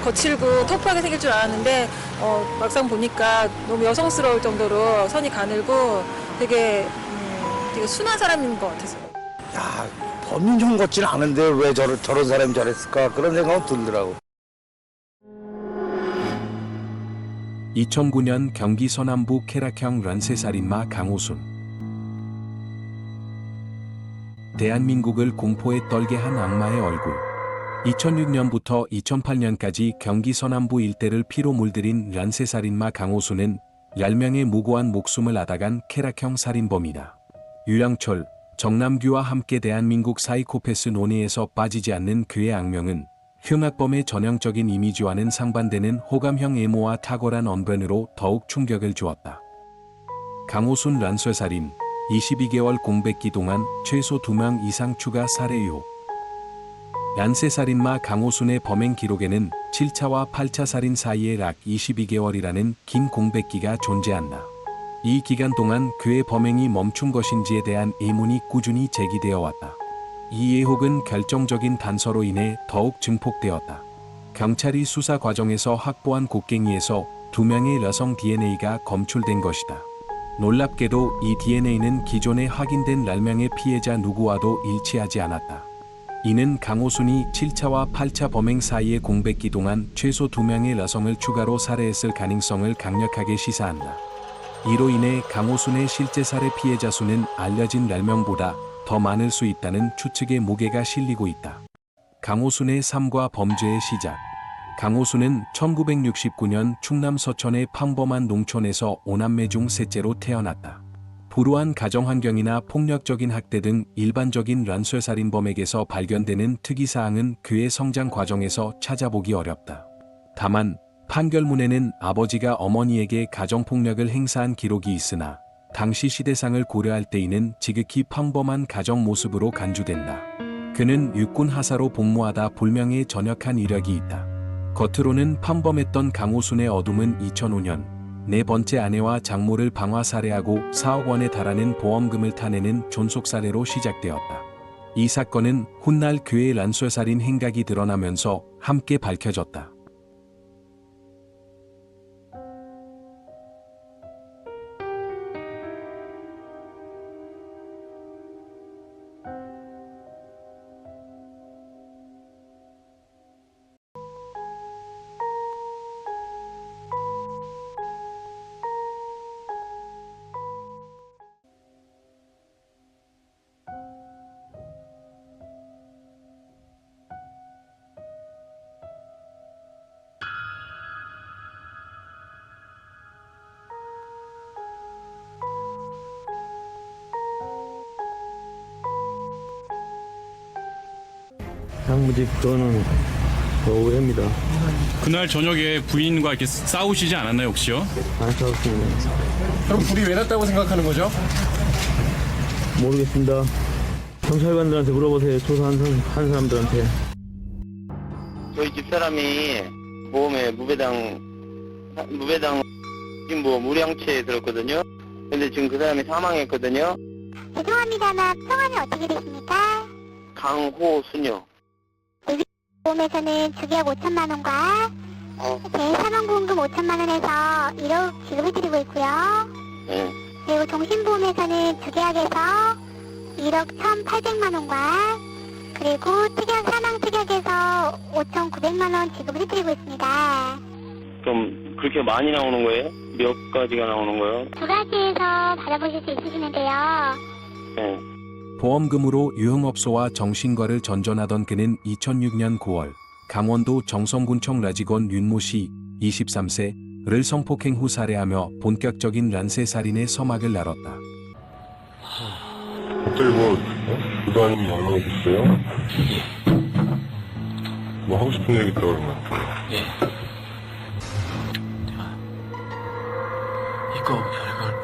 거칠고 터프하게 생길 줄 알았는데 막상 보니까 너무 여성스러울 정도로 선이 가늘고 되게 순한 사람인 것 같아서. 야, 범인형 같지는 않은데 왜 저런 사람이 저랬을까 그런 생각은 들더라고. 2009년 경기 서남부 쾌락형 란세살인마 강호순. 대한민국을 공포에 떨게 한 악마의 얼굴. 2006년부터 2008년까지 경기 서남부 일대를 피로 물들인 란세살인마 강호순은 10명의 무고한 목숨을 앗아간 쾌락형 살인범이다. 유영철, 정남규와 함께 대한민국 사이코패스 논의에서 빠지지 않는 그의 악명은 흉악범의 전형적인 이미지와는 상반되는 호감형 외모와 탁월한 언변으로 더욱 충격을 주었다. 강호순 란쇄살인, 22개월 공백기 동안 최소 2명 이상 추가 살해 의혹. 란쇄살인마 강호순의 범행 기록에는 7차와 8차 살인 사이에 약 22개월이라는 긴 공백기가 존재한다. 이 기간 동안 그의 범행이 멈춘 것인지에 대한 의문이 꾸준히 제기되어 왔다. 이 의혹은 결정적인 단서로 인해 더욱 증폭되었다. 경찰이 수사 과정에서 확보한 곡괭이에서 2명의 여성 DNA가 검출된 것이다. 놀랍게도 이 DNA는 기존에 확인된 10명의 피해자 누구와도 일치하지 않았다. 이는 강호순이 7차와 8차 범행 사이의 공백기 동안 최소 2명의 여성을 추가로 살해했을 가능성을 강력하게 시사한다. 이로 인해 강호순의 실제 살해 피해자 수는 알려진 10명보다 더 많을 수 있다는 추측의 무게가 실리고 있다. 강호순의 삶과 범죄의 시작. 강호순은 1969년 충남 서천의 평범한 농촌에서 5남매 중 셋째로 태어났다. 불우한 가정 환경이나 폭력적인 학대 등 일반적인 란쇄살인범에게서 발견되는 특이사항은 그의 성장 과정에서 찾아보기 어렵다. 다만 판결문에는 아버지가 어머니에게 가정폭력을 행사한 기록이 있으나 당시 시대상을 고려할 때에는 지극히 평범한 가정 모습으로 간주된다. 그는 육군 하사로 복무하다 불명예 전역한 이력이 있다. 겉으로는 평범했던 강호순의 어둠은 2005년 네 번째 아내와 장모를 방화 살해하고 4억 원에 달하는 보험금을 타내는 존속살해로 시작되었다. 이 사건은 훗날 그의 란쇄살인 행각이 드러나면서 함께 밝혀졌다. 장무직 저는 오해입니다. 그날 저녁에 부인과 이렇게 싸우시지 않았나요, 혹시요? 안 싸웠습니다. 그럼 불이 왜 났다고 생각하는 거죠? 모르겠습니다. 경찰관들한테 물어보세요. 조사한 사람들한테. 저희 집사람이 보험에 무배당 뭐 무량치에 들었거든요. 근데 지금 그 사람이 사망했거든요. 죄송합니다만 성함이 어떻게 되십니까? 강호순요. 보험에서는 주기약 5천만 원과 사망보험금 5천만 원에서 1억 지급해드리고 있고요. 네. 그리고 종신보험에서는 주계약에서 1억 1,800만 원과 그리고 특약 사망 특약에서 5,900만 원 지급을 해드리고 있습니다. 그럼 그렇게 많이 나오는 거예요? 몇 가지가 나오는 거예요? 두 가지에서 받아보실 수 있으시는데요. 네. 보험금으로 유흥업소와 정신과를 전전하던 그는 2006년 9월 강원도 정성군청 라직원 윤모 씨 23세를 성폭행 후 살해하며 본격적인 란쇄살인의 서막을 날었다. 갑자기 부담 연락했어요? 뭐 하고 싶은 얘기 있다고 그러면? 예. 이거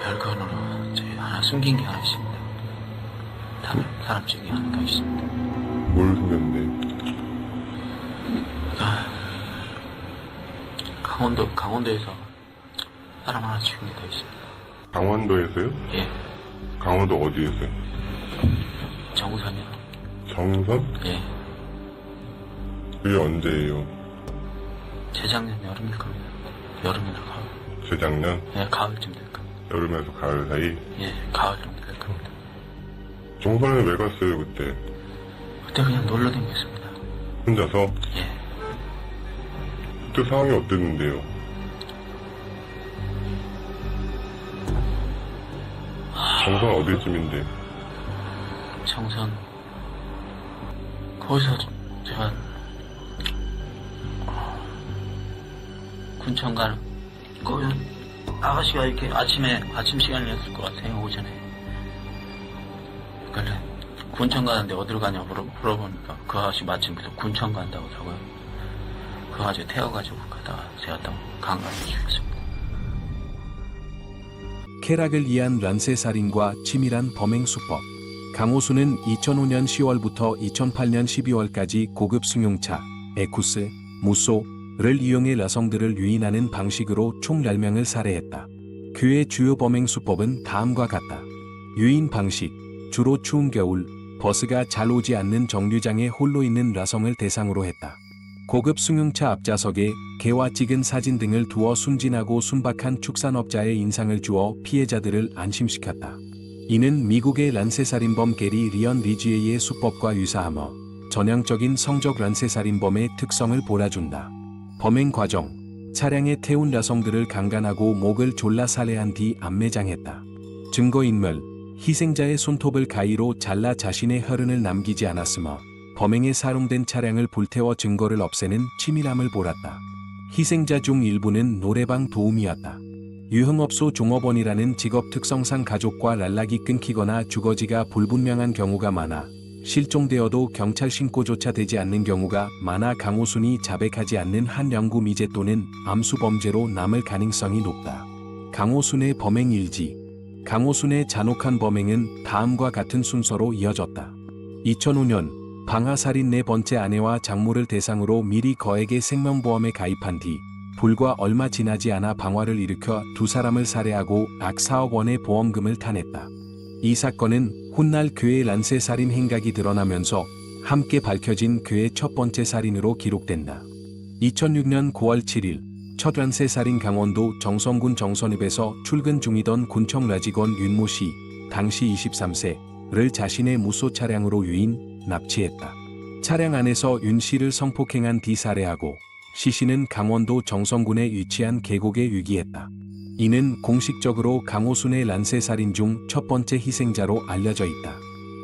별건으로 저희 하나 숨긴 게 하나 있습니다. 사람 중에 하나가 있습니다. 뭘 숨겼는데? 강원도에서 사람 하나 죽인 게 더 있습니다. 강원도에서요? 예. 강원도 어디에서요? 정선이요. 정선? 예. 그게 언제예요? 재작년 여름일 겁니다. 여름이나 가을. 재작년? 예, 가을쯤 될 겁니다. 여름에서 가을 사이? 예, 가을 정도 될 겁니다. 정선에 왜 갔어요, 그때? 그때 그냥 놀러 다녔습니다. 혼자서? 예. 그때 상황이 어땠는데요? 정선 어디쯤인데? 정선 거기서 제가 군청 가는 거기 아가씨가 이렇게 아침 시간이었을 것 같아요. 오전에. 그래 군청 가는데 어디로 가냐고 물어보니까 그 아가씨 마침 그래서 군청 간다고 하고요. 그 아가씨 태워가지고 가다가 제가 또 강간을 죽였습니다. 쾌락을 위한 란세살인과 치밀한 범행 수법. 강호수는 2005년 10월부터 2008년 12월까지 고급 승용차, 에쿠스, 무쏘를 이용해 여성들을 유인하는 방식으로 총 10명을 살해했다. 그의 주요 범행 수법은 다음과 같다. 유인 방식, 주로 추운 겨울, 버스가 잘 오지 않는 정류장에 홀로 있는 여성을 대상으로 했다. 고급 승용차 앞좌석에 개와 찍은 사진 등을 두어 순진하고 순박한 축산업자의 인상을 주어 피해자들을 안심시켰다. 이는 미국의 란세살인범 게리 리언 리지에이의 수법과 유사하며 전형적인 성적 란세살인범의 특성을 보여준다. 범행 과정, 차량에 태운 여성들을 강간하고 목을 졸라 살해한 뒤 암매장했다. 증거인멸, 희생자의 손톱을 가위로 잘라 자신의 혈흔을 남기지 않았으며 범행에 사용된 차량을 불태워 증거를 없애는 치밀함을 보았다. 희생자 중 일부는 노래방 도우미였다. 유흥업소 종업원이라는 직업 특성상 가족과 연락이 끊기거나 주거지가 불분명한 경우가 많아 실종되어도 경찰 신고조차 되지 않는 경우가 많아 강호순이 자백하지 않는 한 연구 미제 또는 암수범죄로 남을 가능성이 높다. 강호순의 범행 일지. 강호순의 잔혹한 범행은 다음과 같은 순서로 이어졌다. 2005년 방화살인 네 번째 아내와 장모를 대상으로 미리 거액의 생명보험에 가입한 뒤 불과 얼마 지나지 않아 방화를 일으켜 두 사람을 살해하고 약 4억 원의 보험금을 타냈다. 이 사건은 훗날 그의 란세살인 행각이 드러나면서 함께 밝혀진 그의 첫 번째 살인으로 기록된다. 2006년 9월 7일 첫 란세살인 강원도 정선군 정선읍에서 출근 중이던 군청 라직원 윤모 씨, 당시 23세를 자신의 무쏘 차량으로 유인, 납치했다. 차량 안에서 윤 씨를 성폭행한 뒤 살해하고 시 씨는 강원도 정선군에 위치한 계곡에 유기했다. 이는 공식적으로 강호순의 란세살인 중 첫 번째 희생자로 알려져 있다.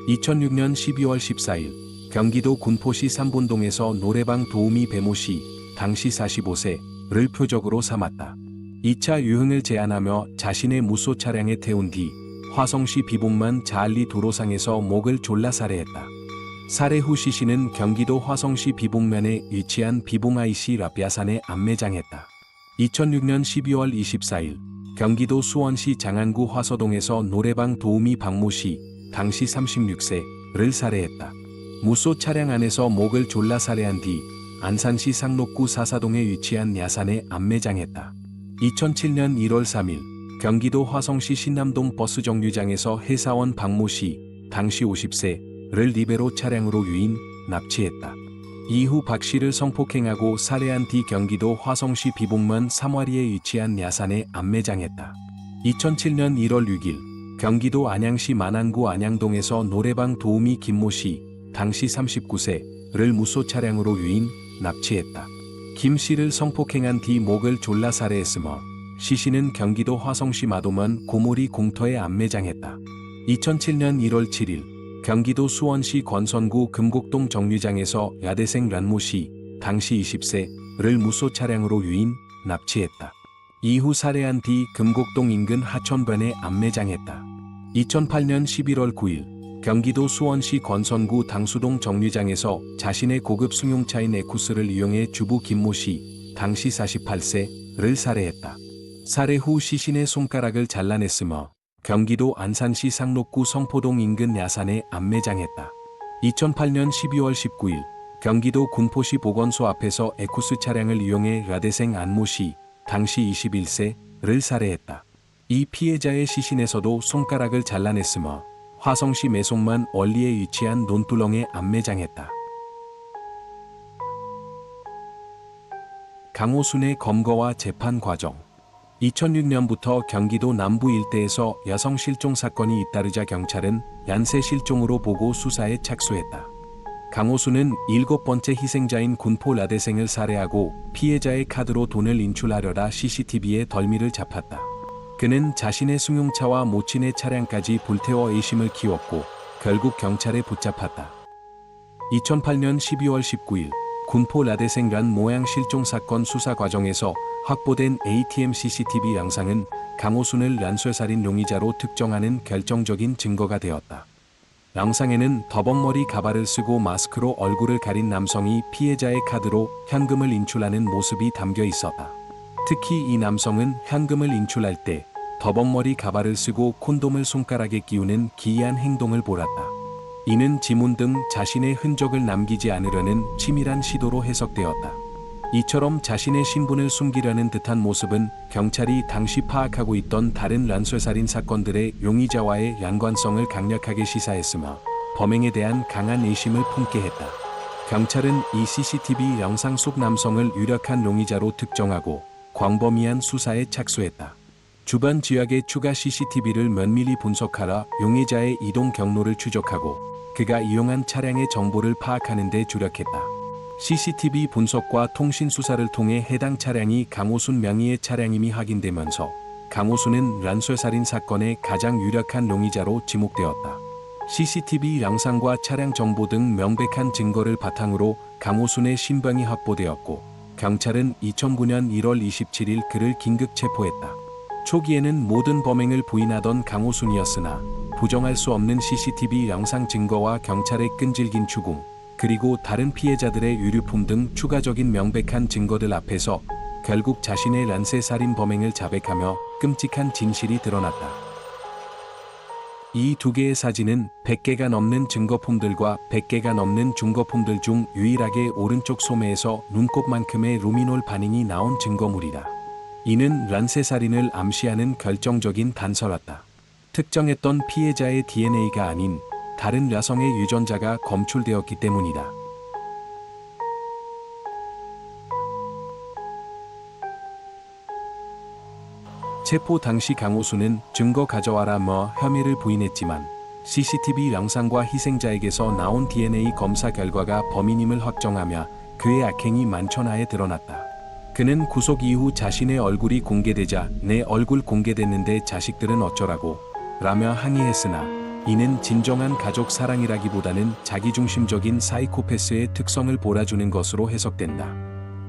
2006년 12월 14일 경기도 군포시 삼본동에서 노래방 도우미 배모 씨, 당시 45세를 표적으로 삼았다. 2차 유흥을 제안하며 자신의 무쏘 차량에 태운 뒤 화성시 비봉만 자알리 도로상에서 목을 졸라 살해했다. 살해 후 시 씨는 경기도 화성시 비봉면에 위치한 비봉IC 라비아산에 암매장했다. 2006년 12월 24일 경기도 수원시 장안구 화서동에서 노래방 도우미 박모 씨, 당시 36세를 살해했다. 무쏘 차량 안에서 목을 졸라 살해한 뒤 안산시 상록구 사사동에 위치한 야산에 암매장했다. 2007년 1월 3일 경기도 화성시 신남동 버스 정류장에서 회사원 박모 씨, 당시 50세 를 리베로 차량으로 유인, 납치했다. 이후 박 씨를 성폭행하고 살해한 뒤 경기도 화성시 비봉면 삼화리에 위치한 야산에 암매장했다. 2007년 1월 6일 경기도 안양시 만안구 안양동에서 노래방 도우미 김모 씨, 당시 39세를 무쏘 차량으로 유인, 납치했다. 김 씨를 성폭행한 뒤 목을 졸라 살해했으며 시 씨는 경기도 화성시 마도면 고모리 공터에 암매장했다. 2007년 1월 7일 경기도 수원시 권선구 금곡동 정류장에서 야대생 란모 씨, 당시 20세를 무쏘 차량으로 유인, 납치했다. 이후 살해한 뒤 금곡동 인근 하천변에 암매장했다. 2008년 11월 9일 경기도 수원시 권선구 당수동 정류장에서 자신의 고급 승용차인 에쿠스를 이용해 주부 김모 씨, 당시 48세를 살해했다. 살해 후 시신의 손가락을 잘라냈으며 경기도 안산시 상록구 성포동 인근 야산에 암매장했다. 2008년 12월 19일 경기도 군포시 보건소 앞에서 에쿠스 차량을 이용해 여대생 안모 씨, 당시 21세를 살해했다. 이 피해자의 시신에서도 손가락을 잘라냈으며 화성시 매송만 원리에 위치한 논두렁에 암매장했다. 강호순의 검거와 재판 과정. 2006년부터 경기도 남부 일대에서 여성 실종 사건이 잇따르자 경찰은 얀세 실종으로 보고 수사에 착수했다. 강호순은 7번째 희생자인 군포 라대생을 살해하고 피해자의 카드로 돈을 인출하려다 CCTV에 덜미를 잡았다. 그는 자신의 승용차와 모친의 차량까지 불태워 의심을 키웠고 결국 경찰에 붙잡혔다. 2008년 12월 19일 군포 라대생 란 모양 실종 사건 수사 과정에서 확보된 ATM CCTV 영상은 강호순을 란쇄살인 용의자로 특정하는 결정적인 증거가 되었다. 영상에는 더벅머리 가발을 쓰고 마스크로 얼굴을 가린 남성이 피해자의 카드로 현금을 인출하는 모습이 담겨 있었다. 특히 이 남성은 현금을 인출할 때 더벅머리 가발을 쓰고 콘돔을 손가락에 끼우는 기이한 행동을 보였다. 이는 지문 등 자신의 흔적을 남기지 않으려는 치밀한 시도로 해석되었다. 이처럼 자신의 신분을 숨기려는 듯한 모습은 경찰이 당시 파악하고 있던 다른 란쇄살인 사건들의 용의자와의 연관성을 강력하게 시사했으며 범행에 대한 강한 의심을 품게 했다. 경찰은 이 CCTV 영상 속 남성을 유력한 용의자로 특정하고 광범위한 수사에 착수했다. 주변 지역의 추가 CCTV를 면밀히 분석하라 용의자의 이동 경로를 추적하고 그가 이용한 차량의 정보를 파악하는 데 주력했다. CCTV 분석과 통신 수사를 통해 해당 차량이 강호순 명의의 차량임이 확인되면서 강호순은 란쇄살인 사건의 가장 유력한 용의자로 지목되었다. CCTV 영상과 차량 정보 등 명백한 증거를 바탕으로 강호순의 신병이 확보되었고 경찰은 2009년 1월 27일 그를 긴급 체포했다. 초기에는 모든 범행을 부인하던 강호순이었으나 부정할 수 없는 CCTV 영상 증거와 경찰의 끈질긴 추궁, 그리고 다른 피해자들의 유류품 등 추가적인 명백한 증거들 앞에서 결국 자신의 란쇄 살인 범행을 자백하며 끔찍한 진실이 드러났다. 이 두 개의 사진은 100개가 넘는 증거품들과 100개가 넘는 중거품들 중 유일하게 오른쪽 소매에서 눈곱만큼의 루미놀 반응이 나온 증거물이다. 이는 란쇄 살인을 암시하는 결정적인 단서였다. 특정했던 피해자의 DNA가 아닌 다른 여성의 유전자가 검출되었기 때문이다. 체포 당시 강호순은 증거 가져와라며 혐의를 부인했지만 CCTV 영상과 희생자에게서 나온 DNA 검사 결과가 범인임을 확정하며 그의 악행이 만천하에 드러났다. 그는 구속 이후 자신의 얼굴이 공개되자 내 얼굴 공개됐는데 자식들은 어쩌라고 라며 항의했으나 이는 진정한 가족 사랑이라기보다는 자기중심적인 사이코패스의 특성을 몰아주는 것으로 해석된다.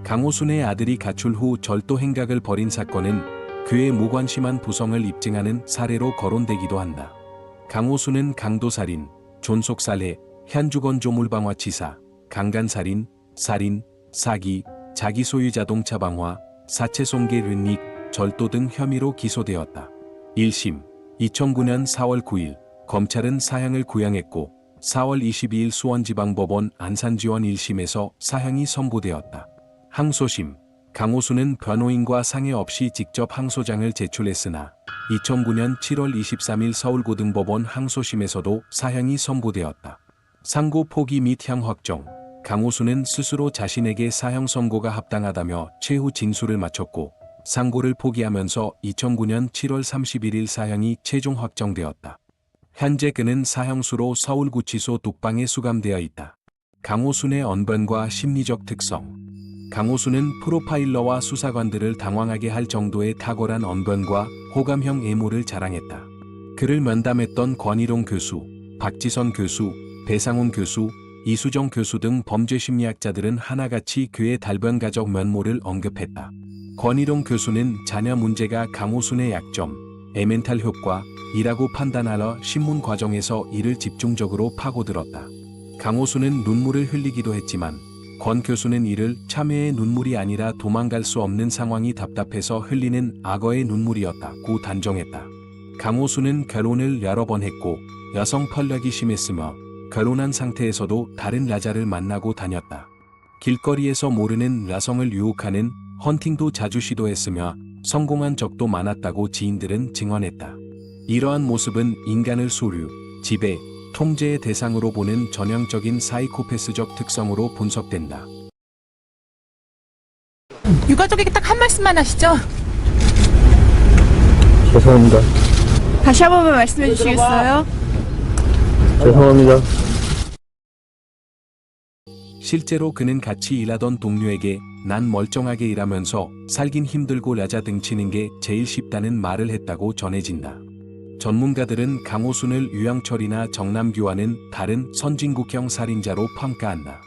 강호순의 아들이 가출 후 절도 행각을 벌인 사건은 그의 무관심한 부성을 입증하는 사례로 거론되기도 한다. 강호순은 강도살인, 존속살해, 현주건조물방화치사, 강간살인, 살인, 사기, 자기 소유 자동차 방화, 사체 손괴 른닉, 절도 등 혐의로 기소되었다. 1심 2009년 4월 9일 검찰은 사형을 구형했고 4월 22일 수원지방법원 안산지원 1심에서 사형이 선고되었다. 항소심 강호순은 변호인과 상의 없이 직접 항소장을 제출했으나 2009년 7월 23일 서울고등법원 항소심에서도 사형이 선고되었다. 상고 포기 및 형 확정 강호순은 스스로 자신에게 사형 선고가 합당하다며 최후 진술을 마쳤고 상고를 포기하면서 2009년 7월 31일 사형이 최종 확정되었다. 현재 그는 사형수로 서울구치소 독방에 수감되어 있다. 강호순의 언변과 심리적 특성 강호순은 프로파일러와 수사관들을 당황하게 할 정도의 탁월한 언변과 호감형 애모를 자랑했다. 그를 면담했던 권희룡 교수, 박지선 교수, 배상훈 교수, 이수정 교수 등 범죄심리학자들은 하나같이 그의 달변가적 면모를 언급했다. 권희룡 교수는 자녀 문제가 강호순의 약점, 에멘탈 효과이라고 판단하여 신문 과정에서 이를 집중적으로 파고들었다. 강호순은 눈물을 흘리기도 했지만 권 교수는 이를 참회의 눈물이 아니라 도망갈 수 없는 상황이 답답해서 흘리는 악어의 눈물이었다고 단정했다. 강호순은 결혼을 여러 번 했고 여성 편력이 심했으며 결혼한 상태에서도 다른 여자를 만나고 다녔다. 길거리에서 모르는 여성을 유혹하는 헌팅도 자주 시도했으며 성공한 적도 많았다고 지인들은 증언했다. 이러한 모습은 인간을 소유, 지배, 통제의 대상으로 보는 전형적인 사이코패스적 특성으로 분석된다. 유가족에게 딱 한 말씀만 하시죠. 죄송합니다. 다시 한 번만 말씀해 주시겠어요? 죄송합니다. 실제로 그는 같이 일하던 동료에게 난 멀쩡하게 일하면서 살긴 힘들고 라자 등치는 게 제일 쉽다는 말을 했다고 전해진다. 전문가들은 강호순을 유영철이나 정남규와는 다른 선진국형 살인자로 평가한다.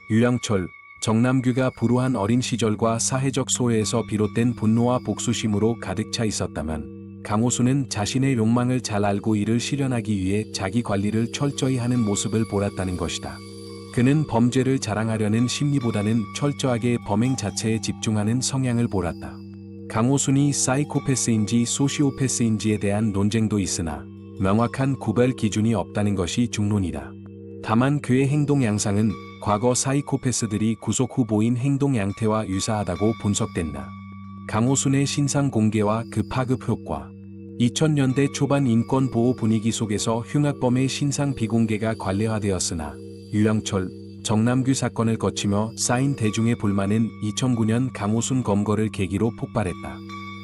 유영철, 정남규가 불우한 어린 시절과 사회적 소외에서 비롯된 분노와 복수심으로 가득 차 있었다면 강호순은 자신의 욕망을 잘 알고 이를 실현하기 위해 자기 관리를 철저히 하는 모습을 보았다는 것이다. 그는 범죄를 자랑하려는 심리보다는 철저하게 범행 자체에 집중하는 성향을 보았다. 강호순이 사이코패스인지 소시오패스인지에 대한 논쟁도 있으나 명확한 구별 기준이 없다는 것이 중론이다. 다만 그의 행동 양상은 과거 사이코패스들이 구속 후보인 행동 양태와 유사하다고 분석된다. 강호순의 신상 공개와 그 파급 효과. 2000년대 초반 인권 보호 분위기 속에서 흉악범의 신상 비공개가 관례화되었으나 유영철, 정남규 사건을 거치며 쌓인 대중의 불만은 2009년 강호순 검거를 계기로 폭발했다.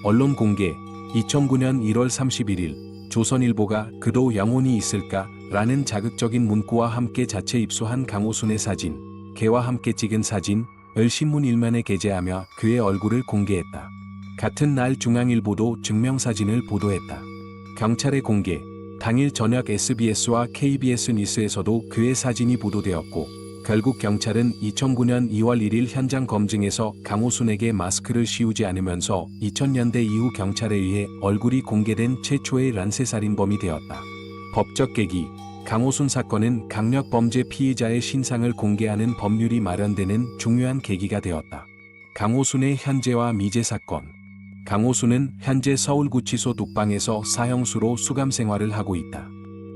언론 공개. 2009년 1월 31일 조선일보가 그도 영혼이 있을까? 라는 자극적인 문구와 함께 자체 입수한 강호순의 사진, 개와 함께 찍은 사진을 신문 일면에 게재하며 그의 얼굴을 공개했다. 같은 날 중앙일보도 증명사진을 보도했다. 경찰의 공개. 당일 저녁 SBS와 KBS 뉴스에서도 그의 사진이 보도되었고 결국 경찰은 2009년 2월 1일 현장 검증에서 강호순에게 마스크를 씌우지 않으면서 2000년대 이후 경찰에 의해 얼굴이 공개된 최초의 란세살인범이 되었다. 법적 계기. 강호순 사건은 강력범죄 피의자의 신상을 공개하는 법률이 마련되는 중요한 계기가 되었다. 강호순의 현재와 미제 사건. 강호순은 현재 서울구치소 독방에서 사형수로 수감 생활을 하고 있다.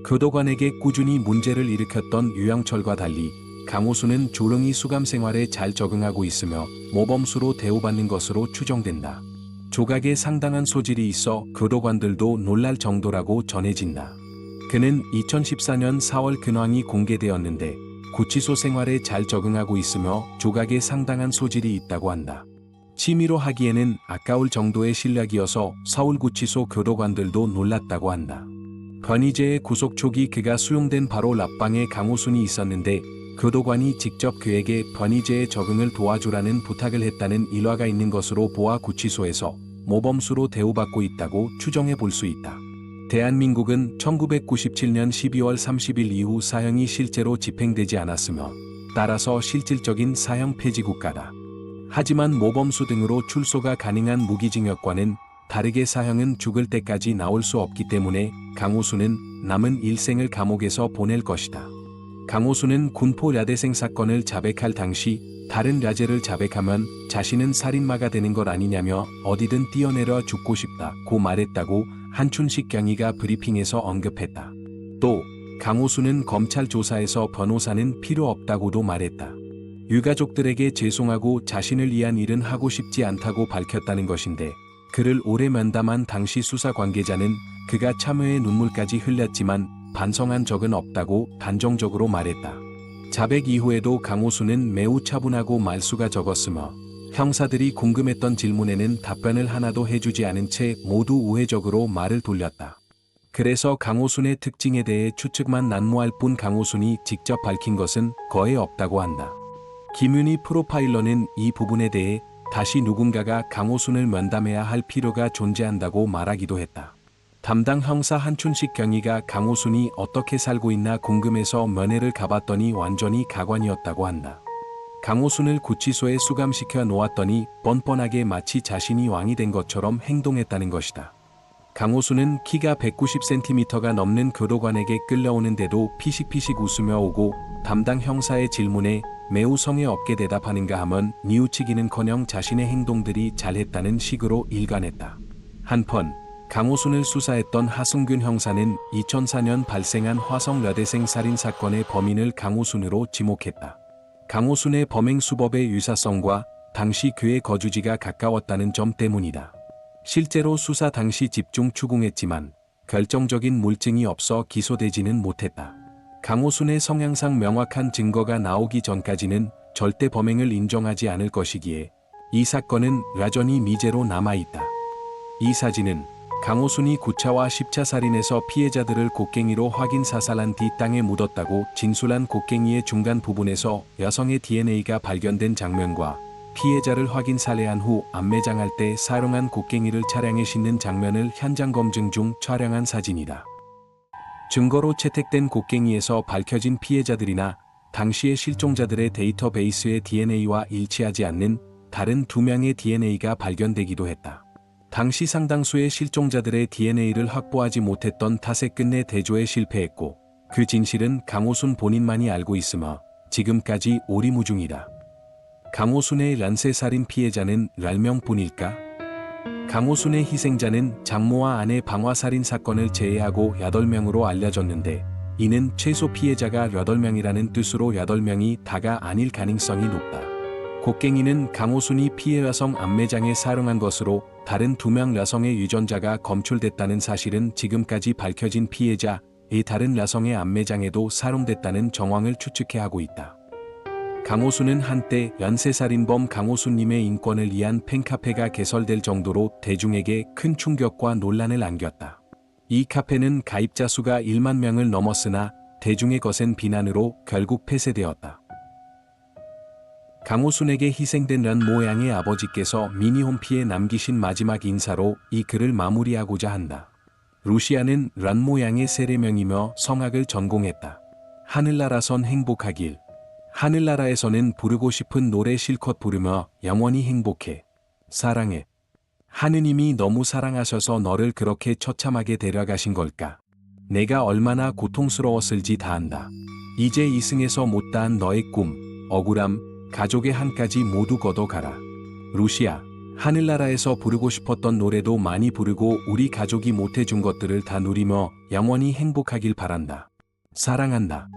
교도관에게 꾸준히 문제를 일으켰던 유영철과 달리 강호순은 조용히 수감 생활에 잘 적응하고 있으며 모범수로 대우받는 것으로 추정된다. 조각에 상당한 소질이 있어 교도관들도 놀랄 정도라고 전해진다. 그는 2014년 4월 근황이 공개되었는데 구치소 생활에 잘 적응하고 있으며 조각에 상당한 소질이 있다고 한다. 취미로 하기에는 아까울 정도의 실력이어서 서울구치소 교도관들도 놀랐다고 한다. 변희재의 구속 초기 그가 수용된 바로 랍방에 강호순이 있었는데 교도관이 직접 그에게 변희재의 적응을 도와주라는 부탁을 했다는 일화가 있는 것으로 보아 구치소에서 모범수로 대우받고 있다고 추정해 볼 수 있다. 대한민국은 1997년 12월 30일 이후 사형이 실제로 집행되지 않았으며 따라서 실질적인 사형 폐지 국가다. 하지만 모범수 등으로 출소가 가능한 무기징역과는 다르게 사형은 죽을 때까지 나올 수 없기 때문에 강호순은 남은 일생을 감옥에서 보낼 것이다. 강호순은 군포 야대생 사건을 자백할 당시 다른 야제를 자백하면 자신은 살인마가 되는 것 아니냐며 어디든 뛰어내려 죽고 싶다고 말했다고 한춘식 경위가 브리핑에서 언급했다. 또 강호순은 검찰 조사에서 변호사는 필요 없다고도 말했다. 유가족들에게 죄송하고 자신을 위한 일은 하고 싶지 않다고 밝혔다는 것인데 그를 오래 면담한 당시 수사 관계자는 그가 참회의 눈물까지 흘렸지만 반성한 적은 없다고 단정적으로 말했다. 자백 이후에도 강호순은 매우 차분하고 말수가 적었으며 형사들이 궁금했던 질문에는 답변을 하나도 해주지 않은 채 모두 우회적으로 말을 돌렸다. 그래서 강호순의 특징에 대해 추측만 난무할 뿐 강호순이 직접 밝힌 것은 거의 없다고 한다. 김윤희 프로파일러는 이 부분에 대해 다시 누군가가 강호순을 면담해야 할 필요가 존재한다고 말하기도 했다. 담당 형사 한춘식 경위가 강호순이 어떻게 살고 있나 궁금해서 면회를 가봤더니 완전히 가관이었다고 한다. 강호순을 구치소에 수감시켜 놓았더니 뻔뻔하게 마치 자신이 왕이 된 것처럼 행동했다는 것이다. 강호순은 키가 190cm가 넘는 교도관에게 끌려오는데도 피식피식 웃으며 오고 담당 형사의 질문에 매우 성의 없게 대답하는가 하면 뉘우치기는커녕 자신의 행동들이 잘했다는 식으로 일관했다. 한편 강호순을 수사했던 하승균 형사는 2004년 발생한 화성 여대생 살인 사건의 범인을 강호순으로 지목했다. 강호순의 범행 수법의 유사성과 당시 그의 거주지가 가까웠다는 점 때문이다. 실제로 수사 당시 집중 추궁했지만 결정적인 물증이 없어 기소되지는 못했다. 강호순의 성향상 명확한 증거가 나오기 전까지는 절대 범행을 인정하지 않을 것이기에 이 사건은 여전히 미제로 남아있다. 이 사진은 강호순이 9차와 10차 살인에서 피해자들을 곡괭이로 확인 사살한 뒤 땅에 묻었다고 진술한 곡괭이의 중간 부분에서 여성의 DNA가 발견된 장면과 피해자를 확인 살해한 후 안매장할 때 사용한 곡괭이를 차량에 싣는 장면을 현장 검증 중 촬영한 사진이다. 증거로 채택된 곡괭이에서 밝혀진 피해자들이나 당시의 실종자들의 데이터베이스의 DNA와 일치하지 않는 다른 2명의 DNA가 발견되기도 했다. 당시 상당수의 실종자들의 DNA를 확보하지 못했던 탓에 끝내 대조에 실패했고 그 진실은 강호순 본인만이 알고 있으며 지금까지 오리무중이다. 강호순의 란세살인 피해자는 10명뿐일까? 강호순의 희생자는 장모와 아내 방화살인 사건을 제외하고 8명으로 알려졌는데 이는 최소 피해자가 8명이라는 뜻으로 8명이 다가 아닐 가능성이 높다. 곡괭이는 강호순이 피해 여성 안매장에 사용한 것으로 다른 2명 여성의 유전자가 검출됐다는 사실은 지금까지 밝혀진 피해자의 다른 여성의 안매장에도 사용됐다는 정황을 추측해 하고 있다. 강호순은 한때 연쇄살인범 강호순님의 인권을 위한 팬카페가 개설될 정도로 대중에게 큰 충격과 논란을 안겼다. 이 카페는 가입자 수가 1만 명을 넘었으나 대중의 거센 비난으로 결국 폐쇄되었다. 강호순에게 희생된 란 모양의 아버지께서 미니홈피에 남기신 마지막 인사로 이 글을 마무리하고자 한다. 루시아는 란 모양의 세례명이며 성악을 전공했다. 하늘나라선 행복하길. 하늘나라에서는 부르고 싶은 노래 실컷 부르며 영원히 행복해. 사랑해. 하느님이 너무 사랑하셔서 너를 그렇게 처참하게 데려가신 걸까? 내가 얼마나 고통스러웠을지 다 안다. 이제 이승에서 못다한 너의 꿈, 억울함, 가족의 한까지 모두 걷어가라. 루시아, 하늘나라에서 부르고 싶었던 노래도 많이 부르고 우리 가족이 못해준 것들을 다 누리며 영원히 행복하길 바란다. 사랑한다.